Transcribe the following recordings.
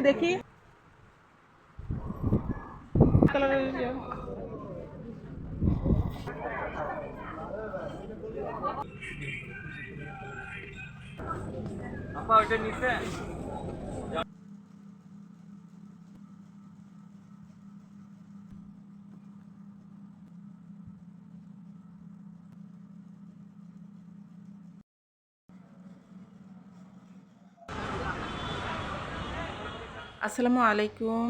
দেখি কালারের আপা ওইটা নিতে আসসালামু আলাইকুম।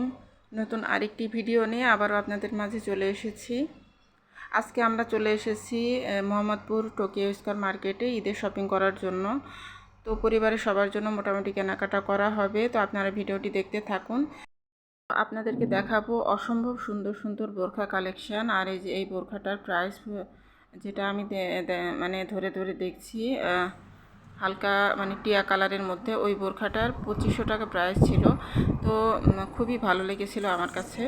নতুন আরেকটি ভিডিও নিয়ে আবারও আপনাদের মাঝে চলে এসেছি। আজকে আমরা চলে এসেছি মোহাম্মদপুর টোকিও স্কয়ার মার্কেটে ঈদের শপিং করার জন্য। তো পরিবারের সবার জন্য মোটামুটি কেনাকাটা করা হবে, তো আপনারা ভিডিওটি দেখতে থাকুন। আপনাদেরকে দেখাবো অসম্ভব সুন্দর সুন্দর বোরখা কালেকশান। আর এই যে এই বোরখাটার প্রাইস যেটা আমি মানে ধরে ধরে দেখছি, হালকা মানে টিয়া কালারের মধ্যে ওই বোরখাটার 2500 টাকা প্রাইস ছিল। তো খুবই ভালো লেগেছিল আমার কাছে।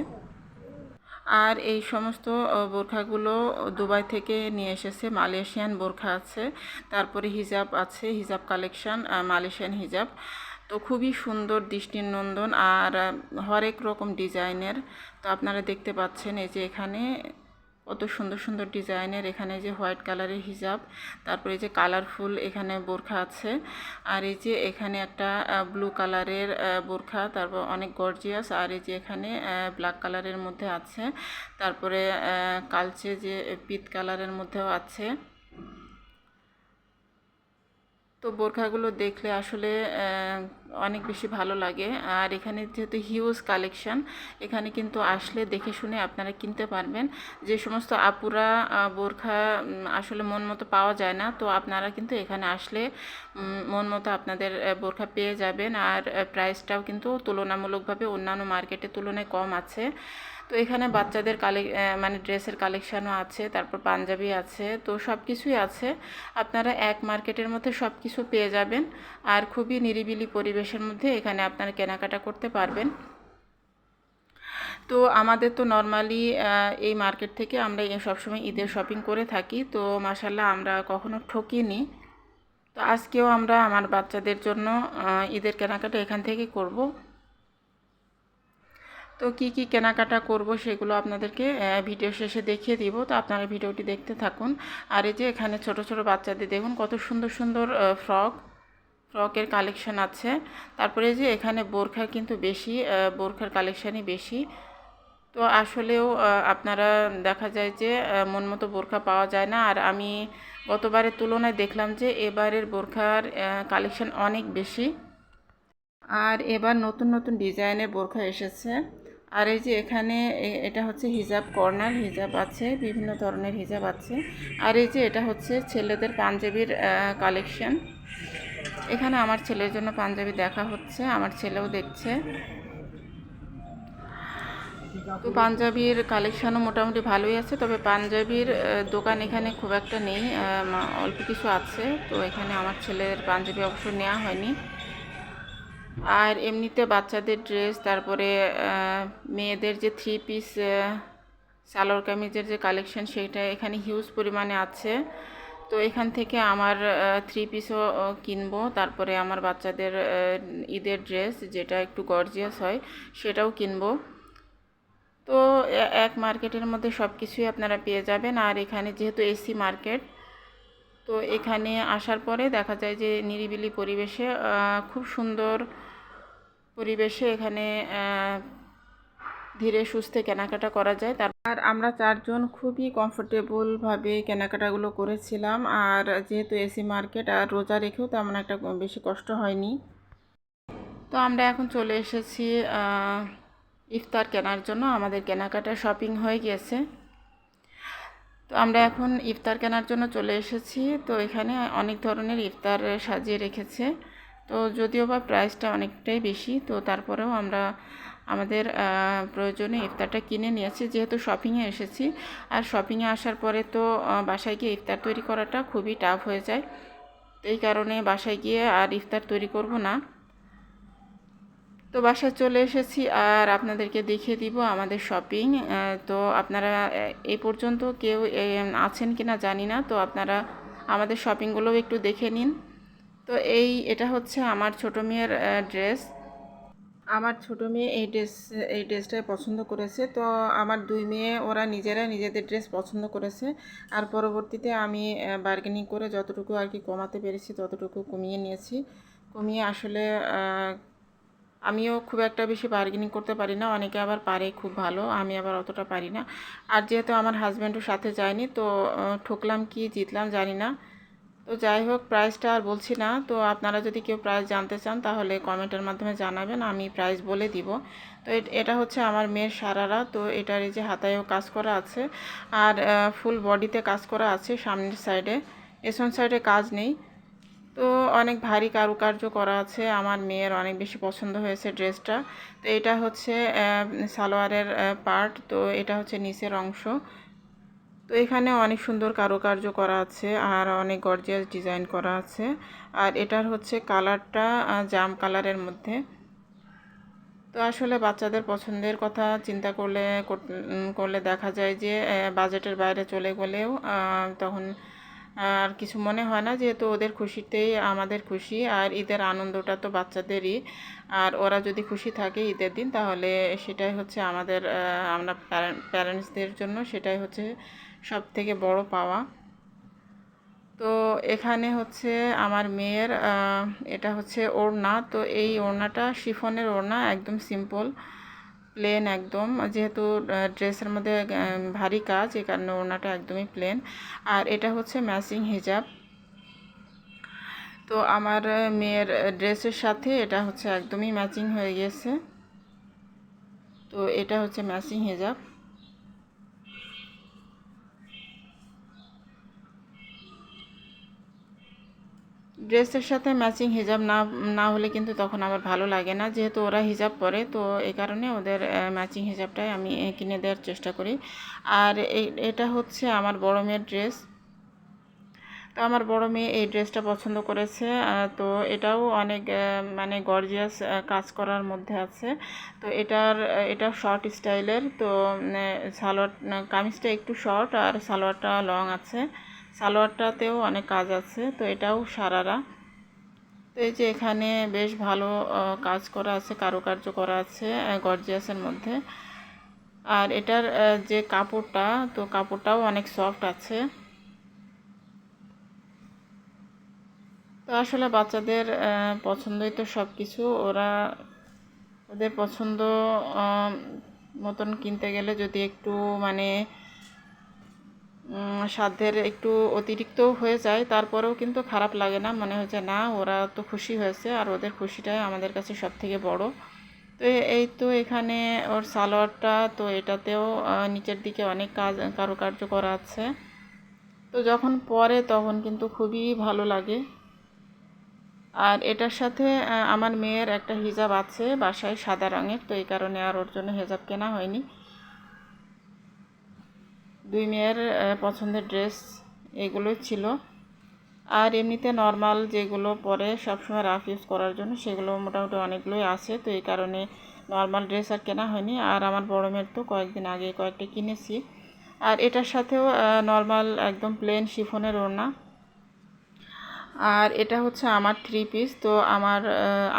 আর এই সমস্ত বোরখাগুলো দুবাই থেকে নিয়ে এসেছে। মালয়েশিয়ান বোরখা আছে, তারপরে হিজাব আছে, হিজাব কালেকশান, মালয়েশিয়ান হিজাব। তো খুবই সুন্দর দৃষ্টিনন্দন আর হরেক রকম ডিজাইনের। তো আপনারা দেখতে পাচ্ছেন এই যে এখানে কত সুন্দর সুন্দর ডিজাইনের। এখানে যে হোয়াইট কালারের হিজাব, তারপরে এই যে কালারফুল এখানে বোরখা আছে। আর এই যে এখানে একটা ব্লু কালারের বোরখা, তারপর অনেক গর্জিয়াস। আর এই যে এখানে ব্ল্যাক কালারের মধ্যে আছে, তারপরে কালচে যে পিত কালারের মধ্যেও আছে। তো বোরখাগুলো দেখলে আসলে অনেক বেশি ভালো লাগে। আর এখানে যেহেতু হিউজ কালেকশান, এখানে কিন্তু আসলে দেখে শুনে আপনারা কিনতে পারবেন। যে সমস্ত আপুরা বোরখা আসলে মন মতো পাওয়া যায় না, তো আপনারা কিন্তু এখানে আসলে মন মতো আপনাদের বোরখা পেয়ে যাবেন। আর প্রাইসটাও কিন্তু তুলনামূলকভাবে অন্যান্য মার্কেটের তুলনায় কম আছে। তো এখানে বাচ্চাদের মানে ড্রেসের কালেকশানও আছে, তারপর পাঞ্জাবি আছে, তো সব কিছুই আছে। আপনারা এক মার্কেটের মধ্যে সব কিছু পেয়ে যাবেন। আর খুবই নিরিবিলি পরিবেশের মধ্যে এখানে আপনারা কেনাকাটা করতে পারবেন। তো আমাদের তো নর্মালি এই মার্কেট থেকে আমরা সবসময় ঈদের শপিং করে থাকি। তো মাশাল্লাহ আমরা কখনো ঠকিনি। তো আজকেও আমরা আমার বাচ্চাদের জন্য ঈদের কেনাকাটা এখান থেকে করব। তো কি কি কেনাকাটা করব সেগুলো আপনাদেরকে ভিডিও শেষে দেখিয়ে দিব। তো আপনারা ভিডিওটি দেখতে থাকুন। আর এই যে এখানে ছোট ছোট বাচ্চাদের দেখুন কত সুন্দর সুন্দর ফ্রকের কালেকশন আছে। তারপরে যে এখানে বোরখা কিন্তু বেশি, বোরখার কালেকশানই বেশি। তো আসলেও আপনারা দেখা যায় যে মন মতো বোরখা পাওয়া যায় না। আর আমি গতবারের তুলনায় দেখলাম যে এবারের বোরখার কালেকশান অনেক বেশি। আর এবার নতুন নতুন ডিজাইনের বোরখা এসেছে। আর এই যে এখানে এটা হচ্ছে হিজাব কর্নার, হিজাব আছে, বিভিন্ন ধরনের হিজাব আছে। আর এই যে এটা হচ্ছে ছেলেদের পাঞ্জাবির কালেকশন। এখানে আমার ছেলের জন্য পাঞ্জাবি দেখা হচ্ছে, আমার ছেলেও দেখছে। তো পাঞ্জাবির কালেকশানও মোটামুটি ভালোই আছে, তবে পাঞ্জাবির দোকান এখানে খুব একটা নেই, অল্প কিছু আছে। তো এখানে আমার ছেলের পাঞ্জাবি অবশ্য নেওয়া হয়নি। আর এমনিতে বাচ্চাদের ড্রেস, তারপরে মেয়েদের যে 3 পিস সালোয়ার কামিজের যে কালেকশন, সেইটা এখানে হিউজ পরিমাণে আছে। তো এখান থেকে আমার 3 পিসও কিনবো, তারপরে আমার বাচ্চাদের ঈদের ড্রেস যেটা একটু গর্জিয়াস হয় সেটাও কিনবো। তো এক মার্কেটের মধ্যে সব কিছুই আপনারা পেয়ে যাবেন। আর এখানে যেহেতু এসি মার্কেট, তো এখানে আসার পরে দেখা যায় যে নিরিবিলি পরিবেশে, খুব সুন্দর পরিবেশে এখানে ধীরে সুস্থে কেনাকাটা করা যায়। আর আমরা 4 জন খুবই কমফোর্টেবলভাবে কেনাকাটাগুলো করেছিলাম। আর যেহেতু এসি মার্কেট আর রোজা রেখেও তেমন একটা বেশি কষ্ট হয়নি। তো আমরা এখন চলে এসেছি ইফতার কেনার জন্য। আমাদের কেনাকাটা শপিং হয়ে গিয়েছে। তো আমরা এখন ইফতার কেনার জন্য চলে এসেছি। তো এখানে অনেক ধরনের ইফতার সাজিয়ে রেখেছে। তো যদিও বা প্রাইসটা অনেকটাই বেশি, তো তারপরেও আমরা আমাদের প্রয়োজনে ইফতারটা কিনে নিয়েছি, যেহেতু শপিংয়ে এসেছি। আর শপিংয়ে আসার পরে তো বাসায় গিয়ে ইফতার তৈরি করাটা খুবই টাফ হয়ে যায়। তো এই কারণে বাসায় গিয়ে আর ইফতার তৈরি করব না। তো বাসায় চলে এসেছি আর আপনাদেরকে দেখিয়ে দিব আমাদের শপিং। তো আপনারা এই পর্যন্ত কেউ আছেন কিনা জানি না, তো আপনারা আমাদের শপিংগুলোও একটু দেখে নিন। তো এটা হচ্ছে আমার ছোটো মেয়ের ড্রেস। আমার ছোটো মেয়ে এই ড্রেসটাই পছন্দ করেছে। তো আমার দুই মেয়ে ওরা নিজেরা নিজেদের ড্রেস পছন্দ করেছে। আর পরবর্তীতে আমি বার্গেনিং করে যতটুকু আর কি কমাতে পেরেছি ততটুকু কমিয়ে নিয়েছি। কমিয়ে আসলে আমিও খুব একটা বেশি বার্গেনিং করতে পারি না, অনেকে আবার পারে খুব ভালো, আমি আবার অতটা পারি না। আর যেহেতু আমার হাজব্যান্ডও সাথে যায়নি, তো ঠকলাম কি জিতলাম জানি না। তো যাই হোক, প্রাইসটা আর বলছি না। তো আপনারা যদি কেউ প্রাইস জানতে চান তাহলে কমেন্টের মাধ্যমে জানাবেন, আমি প্রাইস বলে দিব। তো এটা হচ্ছে আমার মেয়ের সারারা। তো এটার এই যে হাতায়ও কাজ করা আছে আর ফুল বডিতে কাজ করা আছে সামনের সাইডে, পেছন সাইডে কাজ নেই। তো অনেক ভারী কারুকার্য করা আছে, আমার মেয়ের অনেক বেশি পছন্দ হয়েছে ড্রেসটা। তো এটা হচ্ছে সালোয়ারের পার্ট, তো এটা হচ্ছে নিচের অংশ। তো এখানে অনেক সুন্দর কারুকার্য করা আছে আর অনেক গর্জিয়াস ডিজাইন করা আছে। আর এটার হচ্ছে কালারটা জাম কালারের মধ্যে। তো আসলে বাচ্চাদের পছন্দের কথা চিন্তা করলে দেখা যায় যে বাজেটের বাইরে চলে গেলেও তখন আর কিছু মনে হয় না, যেহেতু ওদের খুশিতেই আমাদের খুশি। আর ঈদের আনন্দটা তো বাচ্চাদেরই, আর ওরা যদি খুশি থাকে ঈদের দিন তাহলে সেটাই হচ্ছে আমাদের আমরা প্যারেন্টসদের জন্য সেটাই হচ্ছে সব থেকে বড় পাওয়া। তো এখানে হচ্ছে আমার মেয়ের এটা হচ্ছে ওড়না। তো এই ওড়নাটা শিফনের ওড়না, একদম সিম্পল প্লেন একদম, যেহেতু ড্রেসের মধ্যে ভারী কাজ এই কারণে ওড়নাটা একদমই প্লেন। আর এটা হচ্ছে ম্যাচিং হিজাব। তো আমার মেয়ের ড্রেসের সাথে এটা হচ্ছে একদমই ম্যাচিং হয়ে গেছে। তো এটা হচ্ছে ম্যাচিং হিজাব। ড্রেসের সাথে ম্যাচিং হিজাব না না হলে কিন্তু তখন আমার ভালো লাগে না, যেহেতু ওরা হিজাব পরে, তো এই কারণে ওদের ম্যাচিং হিজাবটাই আমি কিনে দেওয়ার চেষ্টা করি। আর এটা হচ্ছে আমার বড় মেয়ের ড্রেস। তো আমার বড় মেয়ে এই ড্রেসটা পছন্দ করেছে। তো এটাও অনেক মানে গর্জিয়াস কাজ করার মধ্যে আছে। তো এটা শর্ট স্টাইলের। তো সালোয়ার কামিজটা একটু শর্ট আর সালোয়ারটা লং আছে, সালোয়ারটাতেও অনেক কাজ আছে। তো এটাও সারারা। তো এই যে এখানে বেশ ভালো কাজ করা আছে, কারুকার্য করা আছে গর্জিয়াসের মধ্যে। আর এটার যে কাপড়টা, তো কাপড়টাও অনেক সফট আছে। তো আসলে বাচ্চাদের পছন্দই তো সব কিছু, ওদের পছন্দ মতন কিনতে গেলে যদি একটু মানে সাধ্যের একটু অতিরিক্ত হয়ে যায় তারপরেও কিন্তু খারাপ লাগে না, মনে হচ্ছে না ওরা তো খুশি হয়েছে আর ওদের খুশিটাই আমাদের কাছে সব থেকে বড়। তো এই তো এখানে ওর সালোয়ারটা, তো এটাতেও নিচের দিকে অনেক কারুকার্য করা আছে। তো যখন পরে তখন কিন্তু খুবই ভালো লাগে। আর এটার সাথে আমার মেয়ের একটা হিজাব আছে বাসায় সাদা রঙের, তো এই কারণে আর ওর জন্য হিজাব কেনা হয়নি। দুই মেয়ের পছন্দের ড্রেস এগুলোই ছিল। আর এমনিতে নর্মাল যেগুলো পরে সবসময় রাফ ইউজ করার জন্য সেগুলো মোটামুটি অনেকগুলোই আছে, তো এই কারণে নর্মাল ড্রেস আর কেনা হয়নি। আর আমার বড় মেয়ের তো কয়েকদিন আগে কয়েকটা কিনেছি। আর এটার সাথেও নর্মাল একদম প্লেন শিফনের ওড়না। আর এটা হচ্ছে আমার থ্রি পিস। তো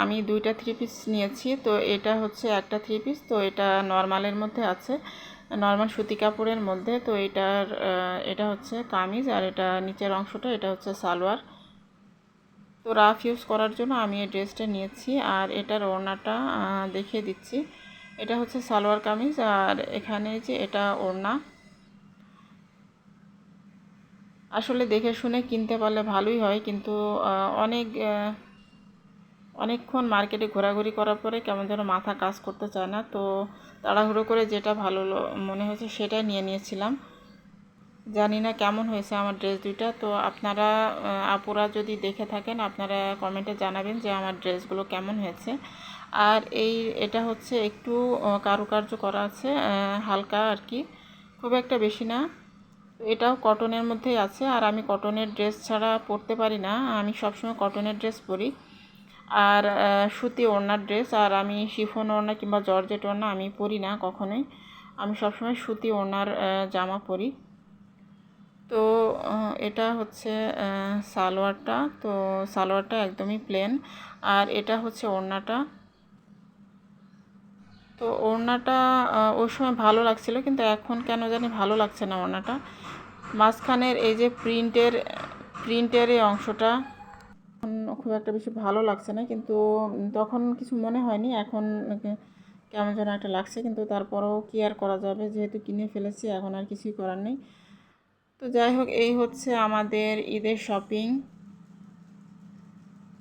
আমি দুইটা থ্রি পিস নিয়েছি। তো এটা হচ্ছে একটা থ্রি পিস, তো এটা নর্মালের মধ্যে আছে, নর্মাল সুতি কাপড়ের মধ্যে। তো এটা হচ্ছে কামিজ আর এটা নিচের অংশটা এটা হচ্ছে সালোয়ার। তো রাফ ইউজ করার জন্য আমি এই ড্রেসটা নিয়েছি। আর এটার ওড়নাটা দেখিয়ে দিচ্ছি। এটা হচ্ছে সালোয়ার কামিজ আর এখানে যে এটা ওড়না। আসলে দেখে শুনে কিনতে পারলে ভালোই হয়, কিন্তু অনেকক্ষণ মার্কেটে ঘোরাঘুরি করার পরে কেমন যেন মাথা কাজ করতে চায় না। তো তাড়াহুড়ো করে যেটা ভালো মনে হয়েছে সেটাই নিয়ে নিয়েছিলাম। জানি না কেমন হয়েছে আমার ড্রেস দুইটা। তো আপনারা আপুরা যদি দেখে থাকেন আপনারা কমেন্টে জানাবেন যে আমার ড্রেসগুলো কেমন হয়েছে। আর এটা হচ্ছে একটু কারুকার্য করা আছে, হালকা আর কি, খুব একটা বেশি না। তো এটাও কটনের মধ্যেই আছে। আর আমি কটনের ড্রেস ছাড়া পরতে পারি না, আমি সবসময় কটনের ড্রেস পরি। আর সুতি ওড়নার ড্রেস, আর আমি শিফন ওড়না কিংবা জর্জেট ওড়না আমি পরি না কখনোই, আমি সবসময় সুতি ওড়নার জামা পরি। তো এটা হচ্ছে সালোয়ারটা। তো সালোয়ারটা একদমই প্লেন। আর এটা হচ্ছে ওড়নাটা। তো ওড়নাটা ওই সময় ভালো লাগছিল, কিন্তু এখন কেন জানি ভালো লাগছে না ওড়নাটা। মাঝখানের এই যে প্রিন্টের এই অংশটা খুব একটা বেশি ভালো লাগছে না, কিন্তু তখন কিছু মনে হয়নি, এখন কেমন যেন একটা লাগছে। কিন্তু তারপরেও কি আর করা যাবে, যেহেতু কিনে ফেলেছি এখন আর কিছুই করার নেই। তো যাই হোক, এই হচ্ছে আমাদের ঈদের শপিং।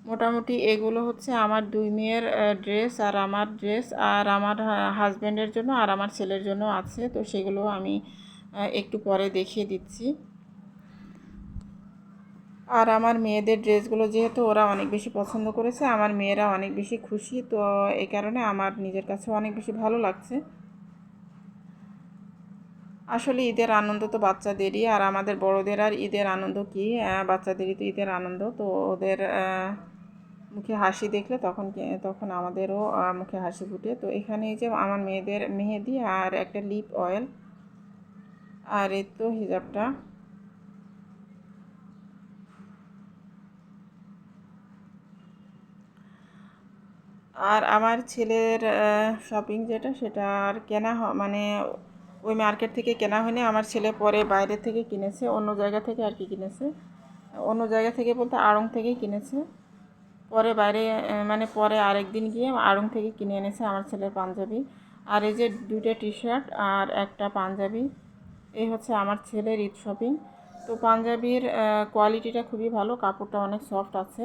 মোটামুটি এগুলো হচ্ছে আমার 2 মেয়ের ড্রেস আর আমার ড্রেস, আর আমার হাজব্যান্ডের জন্য আর আমার ছেলের জন্য আছে। তো সেগুলো আমি একটু পরে দেখিয়ে দিচ্ছি। আর আমার মেয়েদের ড্রেসগুলো যেহেতু ওরা অনেক বেশি পছন্দ করেছে, আমার মেয়েরা অনেক বেশি খুশি, তো এই কারণে আমার নিজের কাছেও অনেক বেশি ভালো লাগছে। আসলে ঈদের আনন্দ তো বাচ্চাদেরই, আর আমাদের বড়দের আর ঈদের আনন্দ কি, বাচ্চাদেরই তো ঈদের আনন্দ। তো ওদের মুখে হাসি দেখলে তখন আমাদেরও মুখে হাসি ফুটে। তো এখানে এই যে আমার মেয়েদের মেহেদি আর একটা লিপ অয়েল, আর এই তো হিজাবটা। আর আমার ছেলের শপিং যেটা, সেটা আর কেনা মানে ওই মার্কেট থেকে কেনা হয়নি। আমার ছেলে পরে বাইরে থেকে কিনেছে, অন্য জায়গা থেকে আর কি কিনেছে। অন্য জায়গা থেকে বলতে আড়ং থেকেই কিনেছে। পরে বাইরে মানে পরে আরেক দিন গিয়ে আড়ং থেকে কিনে এনেছে আমার ছেলের পাঞ্জাবি। আর এই যে 2টা টি শার্ট আর একটা পাঞ্জাবি, এই হচ্ছে আমার ছেলের ঈদ শপিং। তো পাঞ্জাবির কোয়ালিটিটা খুবই ভালো, কাপড়টা অনেক সফট আছে।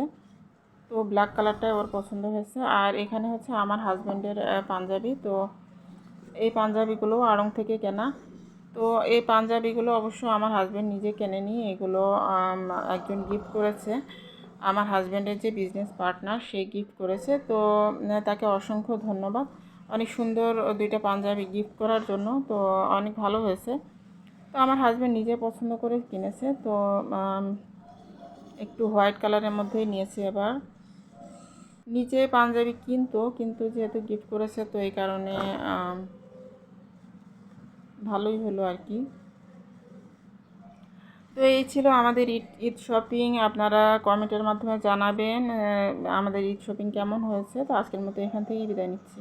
তো ব্ল্যাক কালারটাই ওর পছন্দ হয়েছে। আর এখানে হচ্ছে আমার হাজব্যান্ডের পাঞ্জাবি। তো এই পাঞ্জাবিগুলো আড়ং থেকে কেনা। তো এই পাঞ্জাবিগুলো অবশ্য আমার হাজব্যান্ড নিজে কেনেনি, এগুলো একজন গিফট করেছে। আমার হাজব্যান্ডের যে বিজনেস পার্টনার, সে গিফট করেছে। তো তাকে অসংখ্য ধন্যবাদ অনেক সুন্দর 2টা পাঞ্জাবি গিফট করার জন্য। তো অনেক ভালো হয়েছে। তো আমার হাজব্যান্ড নিজে পছন্দ করে কিনেছে। তো একটু হোয়াইট কালারের মধ্যেই নিয়েছে। এবার নিচে পাঞ্জাবি কিন্তু যেহেতু গিফট করেছে, তো এই কারণে ভালোই হলো আর কি। তো এই ছিল আমাদের ঈদ শপিং। আপনারা কমেন্টের মাধ্যমে জানাবেন আমাদের ঈদ শপিং কেমন হয়েছে। তো আজকের মতো এখান থেকেই বিদায় নিচ্ছি।